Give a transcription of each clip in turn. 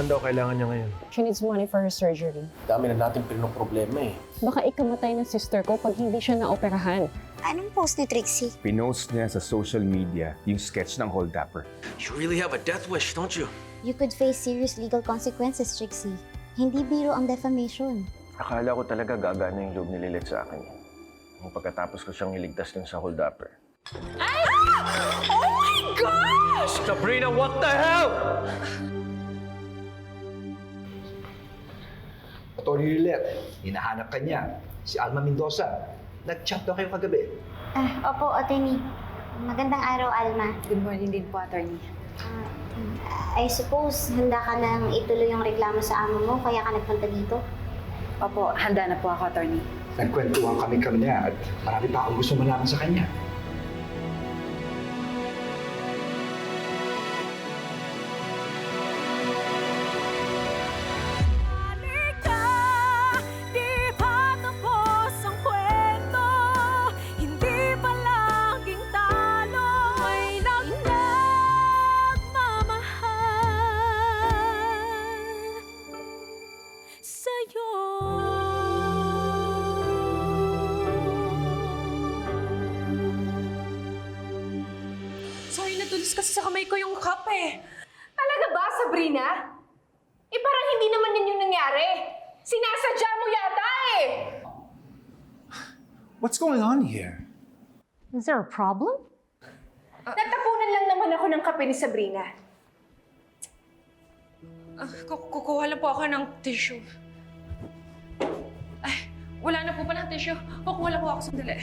daw kailangan niya ngayon? She needs money for her surgery. Dami na natin problema eh. Baka ikamatay ng sister ko pag hindi siya naoperahan. Anong post ni Trixie? Pinost niya sa social media yung sketch ng Holdapper. You really have a death wish, don't you? You could face serious legal consequences, Trixie. Hindi biro ang defamation. Akala ko talaga gagana yung loob ni Lilith sa akin. Yung pagkatapos ko siyang iligtas dun sa Holdapper. Ay! Oh my gosh! Sabrina, what the hell? Atty. Lilith, hinahanap ka niya. Si Alma Mendoza. Nag-chat daw kayo kagabi. Opo, attorney. Magandang araw, Alma. Good morning din po, attorney. I suppose handa ka nang ituloy yung reklamo sa amo mo, kaya ka nagpunta dito? Opo, handa na po ako, attorney. Nagkwentuhan kami niya at marami pa akong gusto malaman sa kanya. Sorry, natulis kasi sa kamay ko yung cup eh. Talaga ba, Sabrina? Eh parang hindi naman yun yung nangyari. Sinasadya mo yata eh! What's going on here? Is there a problem? Natapunan lang naman ako ng kape ni Sabrina. Kukuha lang po ako ng tissue. Ay, wala na po palang tissue. Kukuha lang po ako sandali.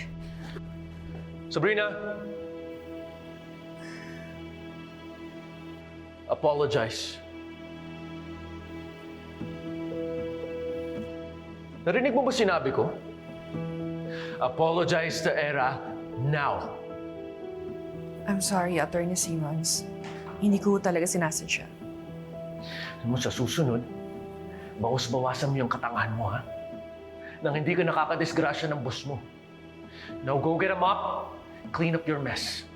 Sabrina! Apologize. Narinig mo ba sinabi ko? Apologize to Era now. I'm sorry, Attorney Simmons. Hindi ko talaga sinasadya. Alam mo, sa susunod, bawas-bawasan mo yung katangahan mo, ha? Nang hindi ka nakakadisgrasya ng boss mo. Now go get a mop, clean up your mess.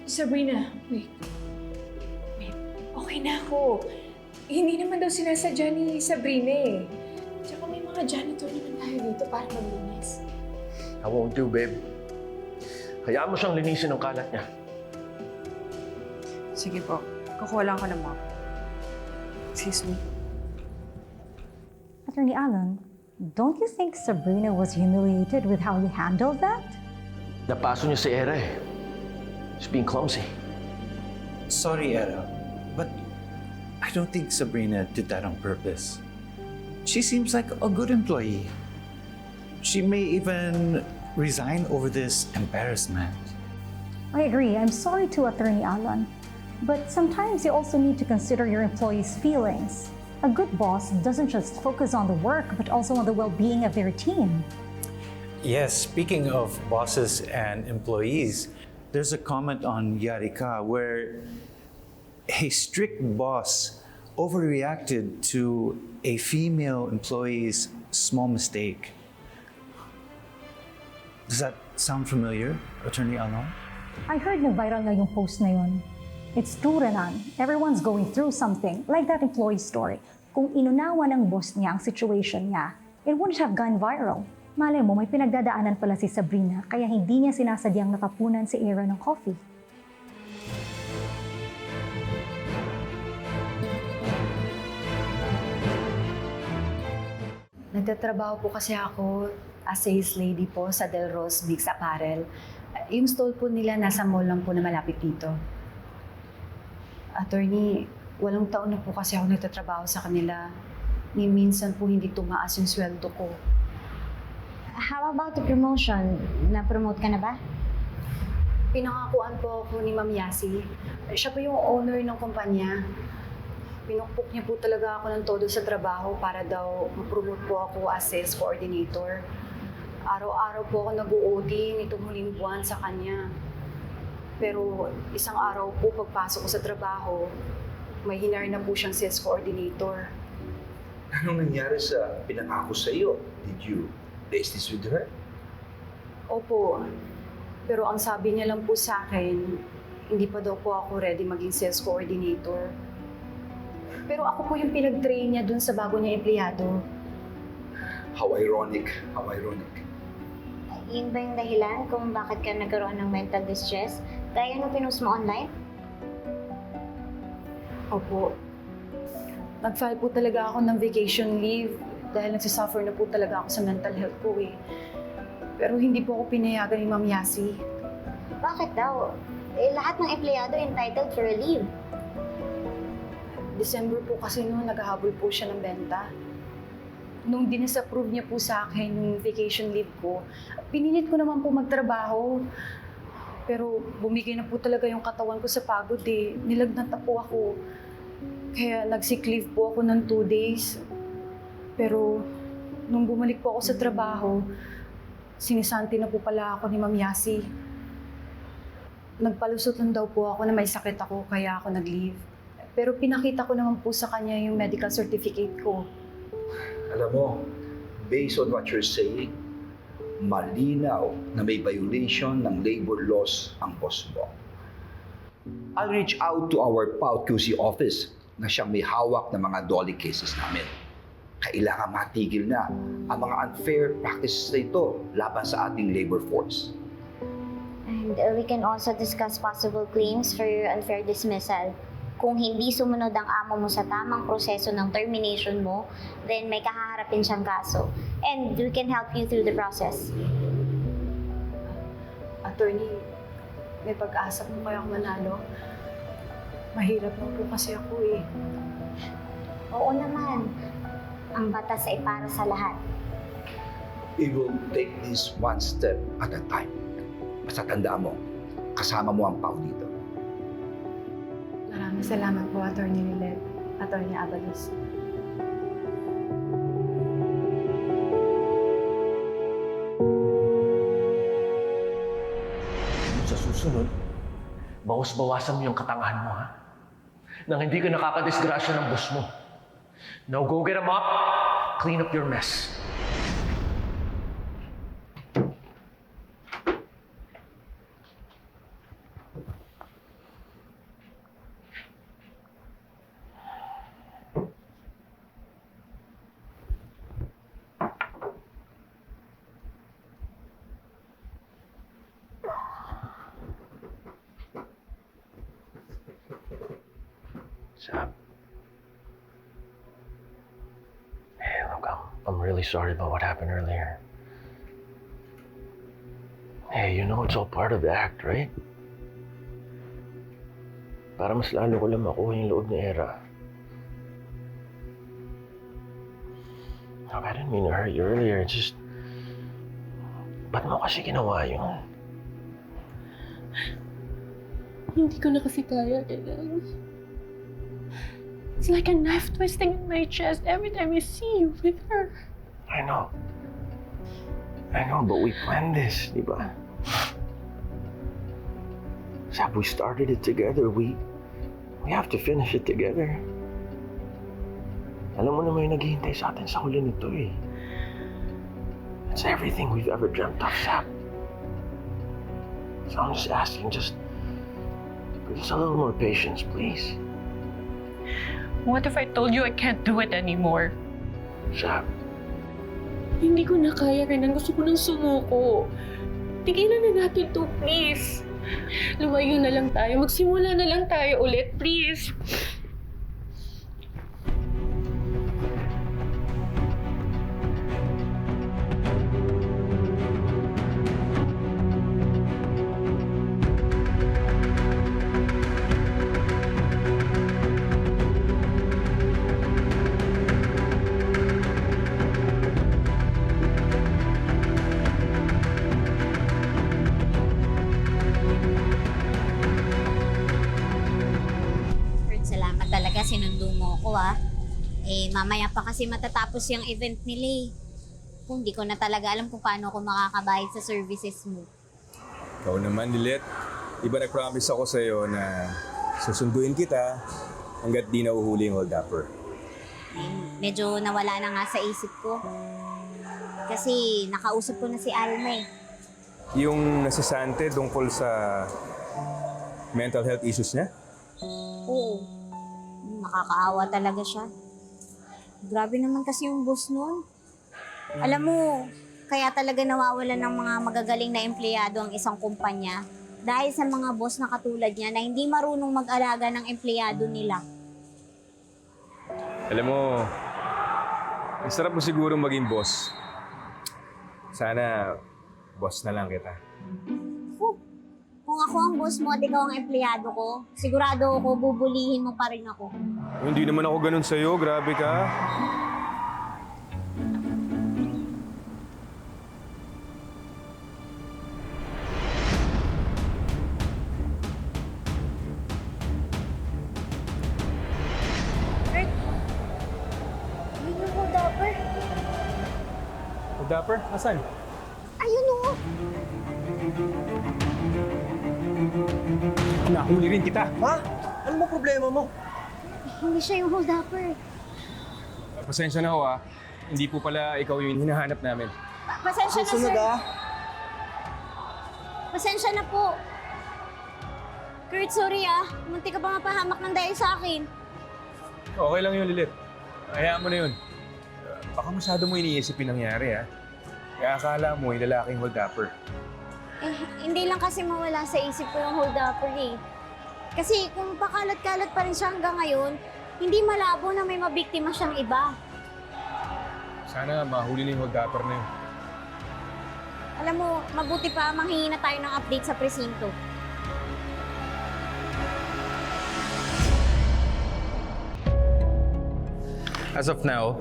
Sabrina, wait. Okay na ako. Hindi naman daw sinasadya ni Sabrina eh. Tsaka may mga janitor naman tayo dito para maglinis. I won't do, babe. Hayaan mo siyang linisin ng kalat niya. Sige po, kukuha lang ako ng mop. Excuse me. Attorney Allen, don't you think Sabrina was humiliated with how you handled that? Napaso niya si Era eh. She's being clumsy. Sorry, Era, but I don't think Sabrina did that on purpose. She seems like a good employee. She may even resign over this embarrassment. I agree. I'm sorry to Attorney Allen. But sometimes you also need to consider your employees' feelings. A good boss doesn't just focus on the work, but also on the well-being of their team. Yes, speaking of bosses and employees, there's a comment on Yarika where a strict boss overreacted to a female employee's small mistake. Does that sound familiar, Attorney Alon? I heard na viral na yung post na yun. It's true, Renan. Everyone's going through something, like that employee story. Kung inunawa ng boss niya ang situation niya, it wouldn't have gone viral. Malay mo, may pinagdadaanan pala si Sabrina, kaya hindi niya sinasadyang nakapunan si Era ng coffee. Nagtatrabaho po kasi ako as sales lady po sa Del Rose Mix Apparel. Yung stall po nila nasa mall lang po na malapit dito. Attorney, 8 taon na po kasi ako nagtatrabaho sa kanila. Ni minsan po hindi tumaas yung sweldo ko. How about the promotion? Na-promote ka na ba? Pinangakuan po ako ni Ma'am Yasi. Siya po yung owner ng kumpanya. Pinukpok niya po talaga ako ng todo sa trabaho para daw ma-promote po ako as sales coordinator. Araw-araw po ako nag-OT nitong huling buwan sa kanya. Pero isang araw po pagpasok ko sa trabaho, may hinar na po siyang sales coordinator. Anong nangyari sa pinangako sa iyo? Did you place this with her? Opo. Pero ang sabi niya lang po sa akin, hindi pa daw po ako ready maging sales coordinator. Pero ako po yung pinag-train niya dun sa bago niya empleyado. How ironic, how ironic. Yun ba yung dahilan kung bakit ka nagkaroon ng mental distress? Gaya nung pinost mo online? Opo. Nag-file po talaga ako ng vacation leave dahil nagsasuffer na po talaga ako sa mental health ko eh. Pero hindi po ako pinayagan ni Ma'am Yasi. Bakit daw? Eh, lahat ng empleyado entitled for a leave. December po kasi noon naghahabol po siya ng benta. Nung dinisapprove niya po sa akin yung vacation leave ko, pinilit ko naman po magtrabaho. Pero bumigay na po talaga yung katawan ko sa pagod eh. Nilagnat na po ako. Kaya nag-sick leave po ako ng 2 days. Pero nung bumalik po ako sa trabaho, sinisanti na po pala ako ni Ma'am Yasi. Nagpalusot lang daw po ako na may sakit ako kaya ako nag-leave. Pero pinakita ko naman po sa kanya yung medical certificate ko. Alam mo, based on what you're saying, malinaw na may violation ng labor laws ang boss mo. I'll reach out to our PAO QC office na siyang may hawak ng mga dolly cases namin. Kailangan matigil na ang mga unfair practices na ito laban sa ating labor force. And we can also discuss possible claims for your unfair dismissal. Kung hindi sumunod ang amo mo sa tamang proseso ng termination mo, then may kahaharapin siyang kaso. And we can help you through the process. Attorney, may pag-asa po kaya ako manalo? Mahirap lang po kasi ako eh. Oo naman. Ang batas ay para sa lahat. We will take this one step at a time. Basta tandaan mo, kasama mo ang PAO dito. Maraming salamat po, Attorney Lilet, Attorney Abalos. Sa susunod, bawas-bawasan mo yung katangahan mo, ha? Nang hindi ka nakakadisgrasya ng boss mo. Now go get a mop, clean up your mess. Sab. Hey, look, I'm really sorry about what happened earlier. Hey, you know it's all part of the act, right? Para mas lalo ko lang makuha yung loob ni Era. Look, I didn't mean to hurt you earlier. It's just... Ba't mo kasi ginawa yun? Hindi ko na kasi kaya, Ellen. It's like a knife twisting in my chest every time I see you with her. I know, but we planned this, di ba? Sab, we started it together. We have to finish it together. Alam mo na may naghihintay sa atin sa huli nito eh. It's everything we've ever dreamt of, Sab. So I'm just asking, just a little more patience, please. What if I told you I can't do it anymore? Sab, Hindi ko na kaya, Renan. Gusto ko nang sumuko. Tigilan na natin to, please. Lumayo na lang tayo. Magsimula na lang tayo ulit, please. Salamat talaga, sinundo mo ko ah. Eh, mamaya pa kasi matatapos yung event nila eh. Kung di ko na talaga alam kung paano ako makakabayad sa services mo. Ikaw naman, Lilet. Diba nag-promise ako sa'yo na susunduin kita hanggat di nauhuli yung hold-upper. Eh, medyo nawala na nga sa isip ko. Kasi nakausap ko na si Alma eh. Yung nasasante tungkol sa mental health issues niya? Oo. Nakakaawa talaga siya. Grabe naman kasi yung boss nun. Alam mo, kaya talaga nawawalan ng mga magagaling na empleyado ang isang kumpanya dahil sa mga boss na katulad niya na hindi marunong mag-alaga ng empleyado nila. Alam mo, ang sarap mo siguro maging boss. Sana, boss na lang kita. Kung ako ang boss mo at ikaw ang empleyado ko, sigurado ako bubulihin mo pa rin ako. Hindi naman ako ganun sa'yo, grabe ka. Ayun yung hold-upper. Dapper, asan? Ayun o. Nahuli rin kita. Ha? Ano mo problema mo? Hindi siya yung hold-upper. Pasensya na ho ah. Hindi po pala ikaw yung hinahanap namin. Pasensya na, sir. Pasensya na po. Kurt, sorry ah. Munti ka pa mapahamak ng dahil sa akin. Okay lang yun, Lilith. Hayaan mo na yun. Baka masyado mo iniisip yung nangyari ah. Kaya akala mo yung lalaking hold-upper. Hindi lang kasi mawala sa isip ko yung hold-upper eh. Kasi kung pakalat-kalat pa rin siya hanggang ngayon, hindi malabo na may mabiktima siyang iba. Sana mahuli na yung hold-upper na yun. Alam mo, mabuti pa manghingi na tayo ng update sa presinto. As of now,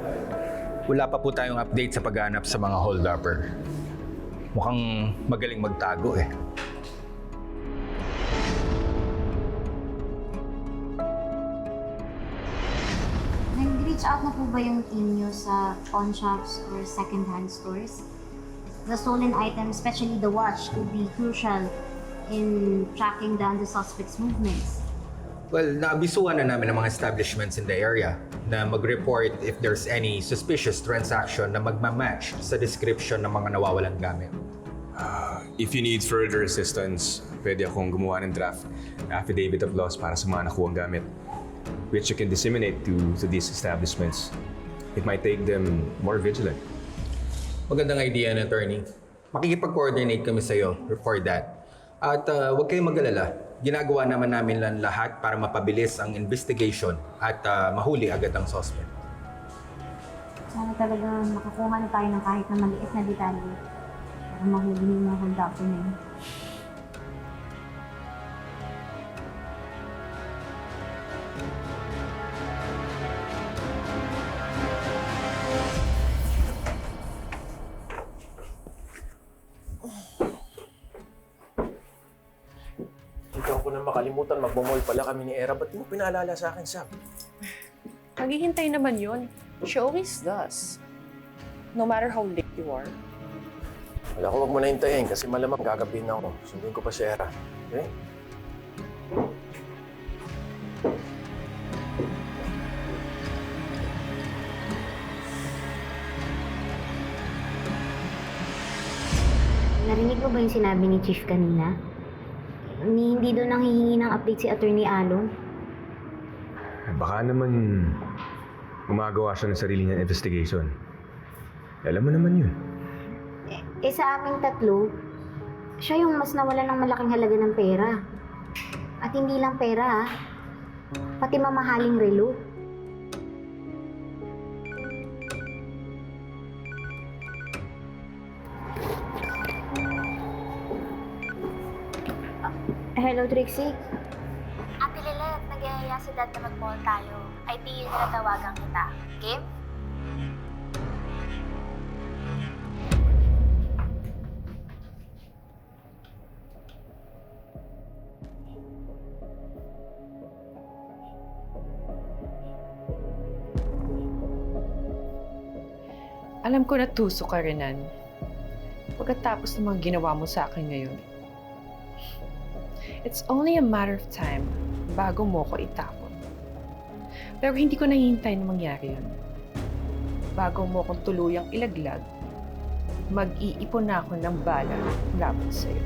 wala pa po tayong update sa paghanap sa mga hold-upper. Mukhang magaling magtago eh. Nag-reach out na po ba yung team nyo sa pawn shops or second-hand stores? The stolen items, especially the watch, could be crucial in tracking down the suspect's movements. Well, naabisuhan na namin ang mga establishments in the area na mag-report if there's any suspicious transaction na magmamatch sa description ng mga nawawalang gamit. If you need further assistance, pwede akong gumawa ng draft affidavit of loss para sa mga nakuwang gamit, which you can disseminate to these establishments. It might take them more vigilant. Magandang idea na, attorney. Makikipag-coordinate kami sa'yo for that. At huwag kayong mag-alala. Ginagawa naman namin lang lahat para mapabilis ang investigation at mahuli agad ang suspect. Sana talaga makakuha na tayo ng kahit na maliit na detalye para mahuli yung mga hold-upper na yun. Ikaw ko na makalimutan, magmamall pala kami ni Era. Ba't di mo pinaalala sa akin, Sam? Naghihintay naman yun. She always does. No matter how late you are. Wala ko, wag mo na hintayin kasi malamang gagabihin na ako. Sundin ko pa si Era. Okay? Narinig mo ba yung sinabi ni Chief kanina? Hindi doon nanghihingi ng update si Attorney Along. Baka naman gumagawa siya ng sarili niyang investigation. Alam mo naman yun. Sa aming tatlo, siya yung mas nawalan ng malaking halaga ng pera. At hindi lang pera, pati mamahaling relo. Hello, Trixie. Ate Lilet, nag-iaya si Dad na mag-mall tayo. Ay, tingin na tawagan kita. Game? Alam ko na tuso ka, Renan. Pagkatapos ng mga ginawa mo sa akin ngayon. It's only a matter of time bago mo ko itapon. Pero hindi ko nahihintay na mangyari yun. Bago mo kong tuluyang ilaglag, mag-iipon na ako ng bala laban sa'yo.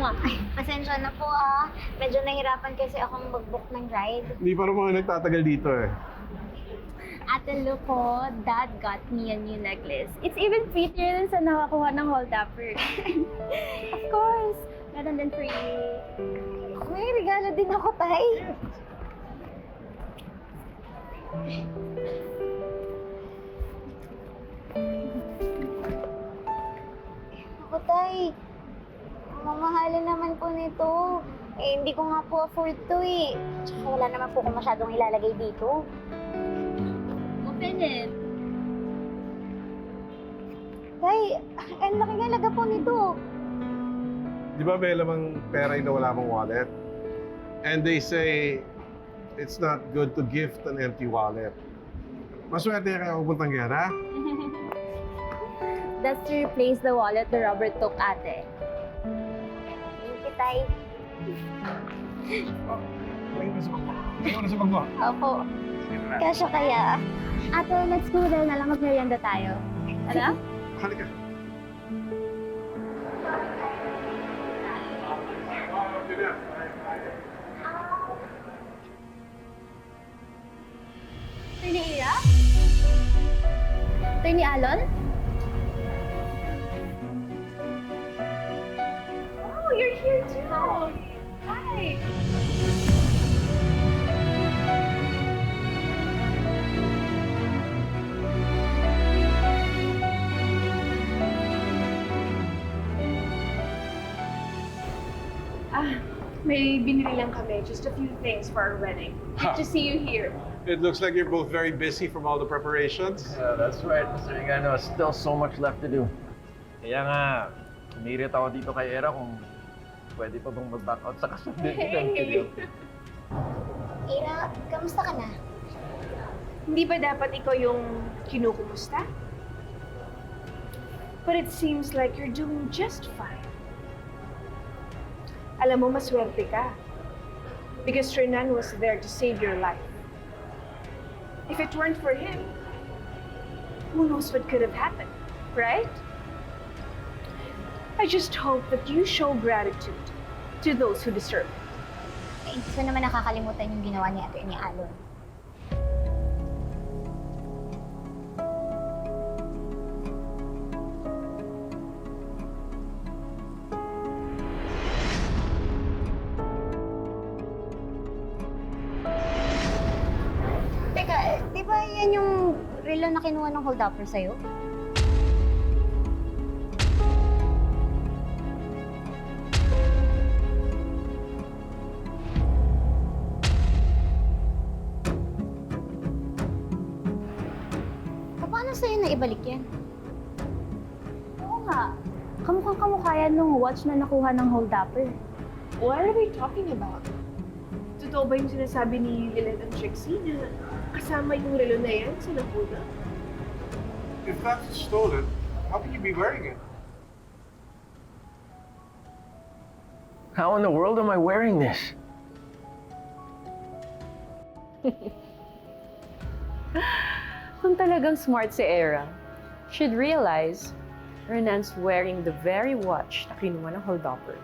Ay, pasensya na po Medyo nahirapan kasi akong mag-book ng ride. Hindi pa rin mga nagtatagal dito eh. Ate Luco, Dad got me a new necklace. It's even prettier than sa nakakuha ng hold upper. Of course, meron din for you. May regalo din ako, Tay. Ako, Tay. Mamahalin naman po nito. Hindi ko nga po afford to Tsaka wala naman po kung masyadong ilalagay dito. Open it. Tay, ang laki nga laga po nito. Di ba may lamang pera yung nawala mong wallet? And they say, it's not good to gift an empty wallet. Maswerte ka pupuntang gera. That's to replace the wallet the robber took, ate. Thank you, Tay. Ayaw na sa bagmo. Opo. Kasya kaya. Ate, let's go na lang mag-merienda tayo. Ano? Halika. Attorney Ira? Attorney Alon? Oh, you're here too. Hi. May binili lang kami. Just a few things for our wedding. Good to see you here. It looks like you're both very busy from all the preparations. Yeah, that's right, Mr. Ingano. Still so much left to do. Kaya nga, umirit ako dito kay Era kung pwede pa bang mag-back out sa kasundin ko. Ira, kamusta ka na? Hindi ba dapat ikaw yung kinukumusta? But it seems like you're doing just fine. Alam mo, maswerte ka. Because Renan was there to save your life. If it weren't for him, who knows what could have happened, right? I just hope that you show gratitude to those who deserve it. Hindi ko naman nakakalimutan yung ginawa ni Atty. Alon. Teka, di ba yan yung relo na kinuha ng hold-upper sa'yo? Paano sa'yo na ibalik yan? Oo nga. Kamukhang kamukha yan nung watch na nakuha ng hold-upper. What are they talking about? Totoo ba yung sinasabi ni Lilith and Trixie na kasama yung relo na yan sa nakuha? If that's stolen, how can you be wearing it? How in the world am I wearing this? Kung talagang smart si Era, should realize Renan's wearing the very watch na kinuha ng hold-upper.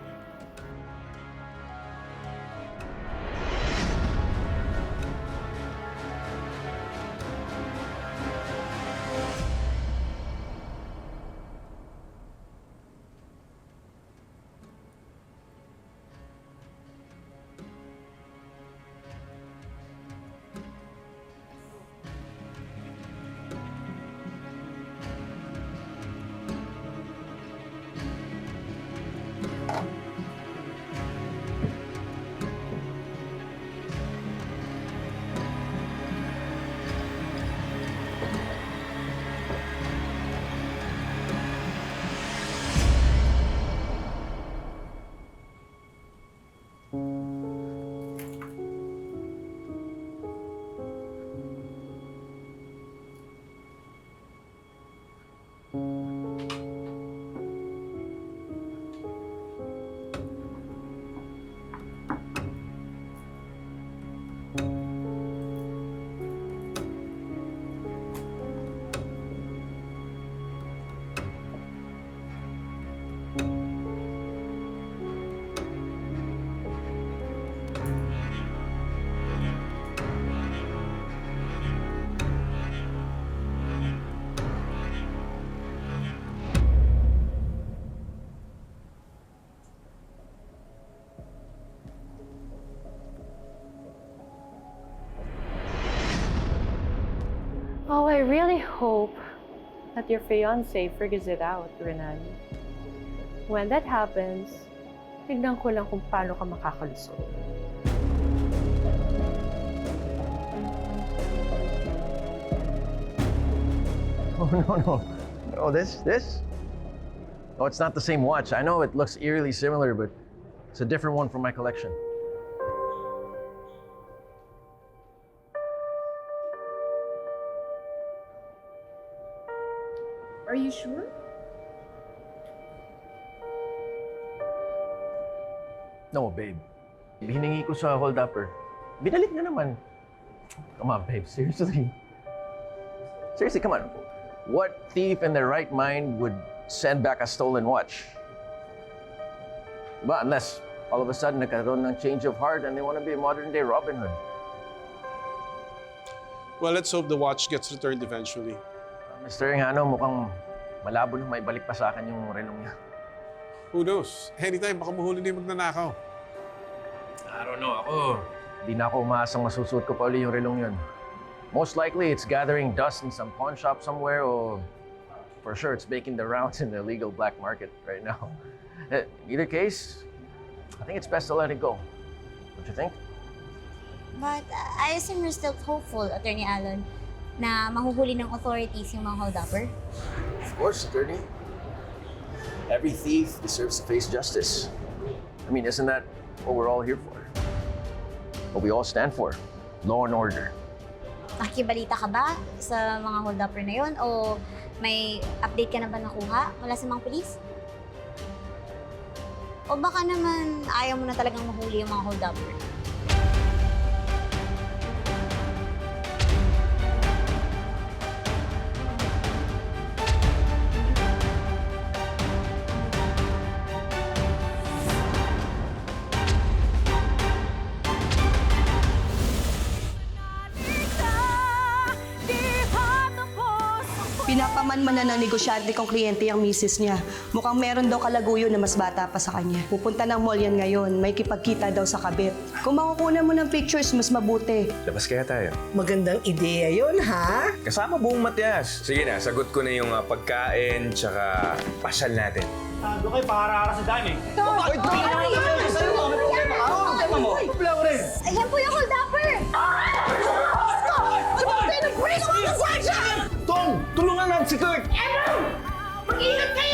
Oh, I really hope that your fiancé figures it out, Renan. When that happens, tignan ko lang kung paano ka makakalusot. Oh, no. Oh, this? Oh, it's not the same watch. I know it looks eerily similar, but it's a different one from my collection. Are you sure? No, babe. Hiningi ko sa hold-upper. Binalik na naman. Come on, babe. Seriously. Seriously, come on. What thief in their right mind would send back a stolen watch? Diba? Unless all of a sudden nagkaroon ng change of heart and they want to be a modern-day Robin Hood. Well, let's hope the watch gets returned eventually. Mr. Engano, mukhang malabo na may balik pa sa akin yung relong niya. Who knows? Anytime, baka mahuli na yung magnanakaw. I don't know. Ako, di na ako umaasang masusuot ko pa ulit yung relong yun. Most likely, it's gathering dust in some pawn shop somewhere, or for sure, it's making the rounds in the illegal black market right now. Either case, I think it's best to let it go. Don't you think? But I assume you're still hopeful, Attorney Allen, na mahuhuli ng authorities yung mga hold-upper? Of course, attorney. Every thief deserves to face justice. I mean, isn't that what we're all here for? What we all stand for? Law and order. Nakikibalita ka ba sa mga hold-upper na yun? O may update ka na ba nakuha mula sa mga polis? O baka naman ayaw mo na talagang mahuli yung mga hold-upper? Pinapaman na ng negosyante kong kliyente ang misis niya. Mukhang meron daw kalaguyo na mas bata pa sa kanya. Pupunta ng mall yan ngayon, may kipagkita daw sa kabit. Kung makukunan mo ng pictures, mas mabuti. Labas kaya tayo. Magandang ideya yon, ha? Kasama buong Matias. Sige na, sagot ko na yung pagkain, tsaka pasyal natin. Sabi kayo, para sa dami. Ayan po yung hold-upper! Tong, tulungan natin si Kurt! Mag-ingat kayo!